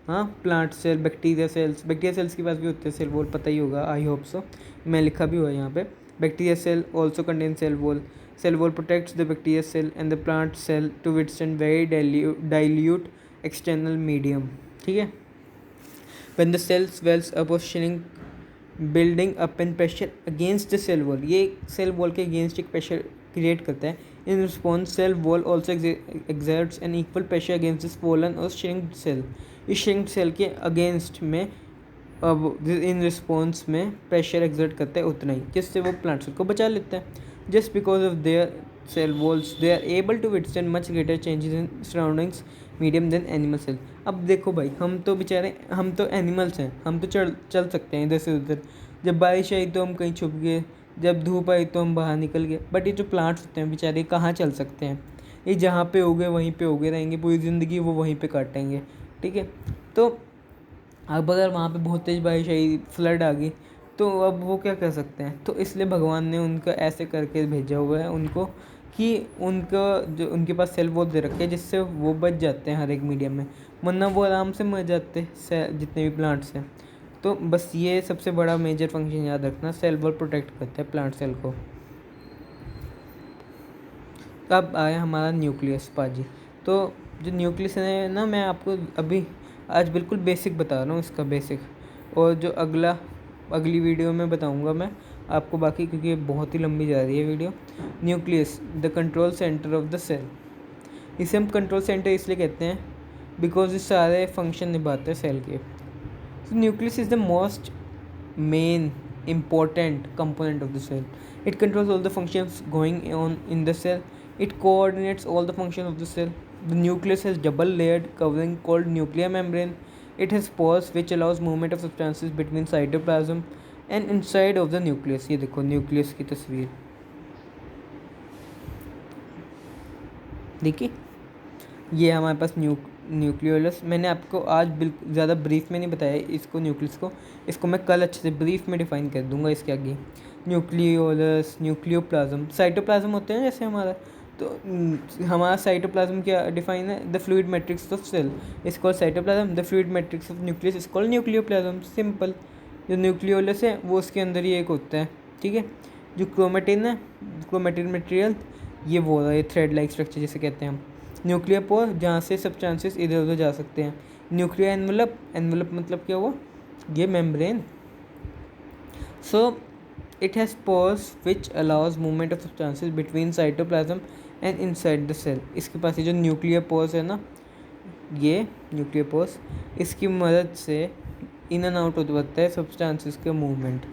हाँ, प्लांट सेल, बैक्टीरिया सेल्स के पास भी होते हैं सेल वॉल, पता ही होगा, आई होप सो, मैं लिखा भी हुआ है यहाँ पे। Bacteria cell also contain cell wall. Cell wall protects the bacteria cell and the plant cell to withstand very dilute external medium, ठीक है। When the cell swells up or shrink, building up in pressure against the cell wall, ये cell wall के against एक pressure create करता है। In response, cell wall also exerts an equal pressure against the swollen or shrinked cell। इस shrinked cell के against में अब in response में प्रेशर एक्सर्ट करता है उतना ही, जिससे वो प्लांट सेल को बचा लेता है। Just because of their cell walls they are able to withstand much greater changes in surroundings medium than animal cell. अब देखो भाई, हम तो बेचारे, हम तो एनिमल्स हैं, हम तो चल सकते हैं इधर से उधर, जब बारिश आई तो हम कहीं छुप गए, जब धूप आई तो हम बाहर निकल गए, बट ये जो प्लांट्स होते हैं बेचारे कहाँ चल सकते हैं, ये जहाँ पे उगे वहीं पे उगे रहेंगे, पूरी ज़िंदगी वो वहीं पे काटेंगे, ठीक है। तो अब अगर वहाँ पे बहुत तेज़ बारिश आई, फ्लड आ गई, तो अब वो क्या कर सकते हैं। तो इसलिए भगवान ने उनका ऐसे करके भेजा हुआ है उनको, कि उनका जो उनके पास सेल वॉल दे रखे हैं, जिससे वो बच जाते हैं हर एक मीडियम में, वरना वो आराम से मर जाते जितने भी प्लांट्स हैं। तो बस ये सबसे बड़ा मेजर फंक्शन याद रखना, सेल वॉल प्रोटेक्ट करता है प्लांट सेल को। अब आया हमारा न्यूक्लियस पाजी। तो जो न्यूक्लियस है ना, मैं आपको अभी आज बिल्कुल बेसिक बता रहा हूँ इसका बेसिक, और जो अगली वीडियो में बताऊँगा मैं आपको बाकी, क्योंकि ये बहुत ही लंबी जा रही है video. Nucleus the control centre of the cell. इसे हम कंट्रोल सेंटर इसलिए कहते हैं बिकॉज ये सारे फंक्शन निभाते हैं सेल के। So nucleus is the most main important component of the cell. It controls all the functions going on in the cell. It coordinates all the functions of the cell. The nucleus has double layered covering called nuclear membrane. It has pores which allows movement of substances between cytoplasm and inside of the nucleus. ये देखो nucleus की तस्वीर देखिए, ये हमारे पास nucleolus. मैंने आपको आज बिल्कुल ज़्यादा ब्रीफ में नहीं बताया इसको, न्यूक्लियस को। इसको मैं कल अच्छे से ब्रीफ में डिफाइन कर दूंगा इसके आगे। न्यूक्लियोलस, न्यूक्लियोप्लाज्म, साइटोप्लाज्म होते हैं जैसे हमारा, तो हमारा साइटोप्लाज्म क्या डिफाइन है? The fluid matrix of cell is called cytoplasm, the fluid matrix of nucleus is called nucleoplasm. Simple. जो न्यूक्लियोलस है वो उसके अंदर ही एक होता है, ठीक है। जो क्रोमेटिन है, क्रोमेटिन मटेरियल, ये वो है, ये थ्रेड लाइक स्ट्रक्चर जिसे कहते हैं हम। न्यूक्लियर पोर, जहाँ से सब चांसेस इधर उधर जा सकते हैं। न्यूक्लियर एनवलप, एनवलप मतलब क्या हुआ? ये membrane. So it has pores which allows movement of substances between cytoplasm and inside the cell. इसके पास ये जो न्यूक्लियर पोर्स है ना, ये न्यूक्लियर पोर्स, इसकी मदद से इन एंड आउट होता है सब्सटेंसेस का मूवमेंट।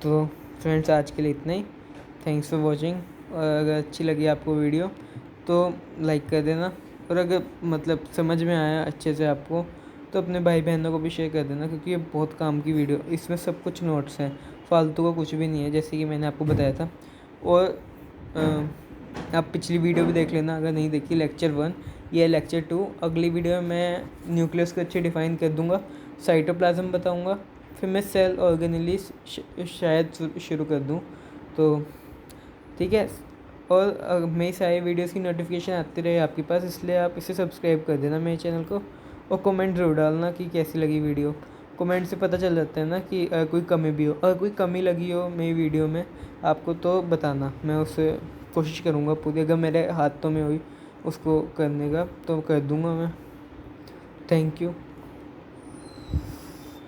तो फ्रेंड्स, आज के लिए इतना ही। Thanks for watching. और अगर अच्छी लगी आपको वीडियो तो लाइक कर देना, और अगर मतलब समझ में आया अच्छे से आपको तो अपने भाई बहनों को भी शेयर कर देना, क्योंकि ये बहुत काम की वीडियो, इसमें सब कुछ नोट्स हैं, फालतू का कुछ भी नहीं है, जैसे कि मैंने आपको बताया था। और आप पिछली वीडियो भी देख लेना अगर नहीं देखी, लेक्चर 1, ये लेक्चर 2। अगली वीडियो में मैं न्यूक्लियस को अच्छे डिफाइन कर दूँगा, साइटोप्लाज्म बताऊँगा, फिर मैं सेल ऑर्गेनेली शायद शुरू कर दूँ, तो ठीक है। और मेरी सारी वीडियोस की नोटिफिकेशन आती रहे आपके पास, इसलिए आप इसे सब्सक्राइब कर देना मेरे चैनल को, और कमेंट ज़रूर डालना कि कैसी लगी वीडियो। कमेंट से पता चल जाता है ना कि कोई कमी भी हो, और कोई कमी लगी हो मेरी वीडियो में आपको तो बताना, मैं उससे कोशिश करूँगा पूरी, अगर मेरे हाथों में हुई उसको करने का तो कर दूँगा मैं। Thank you.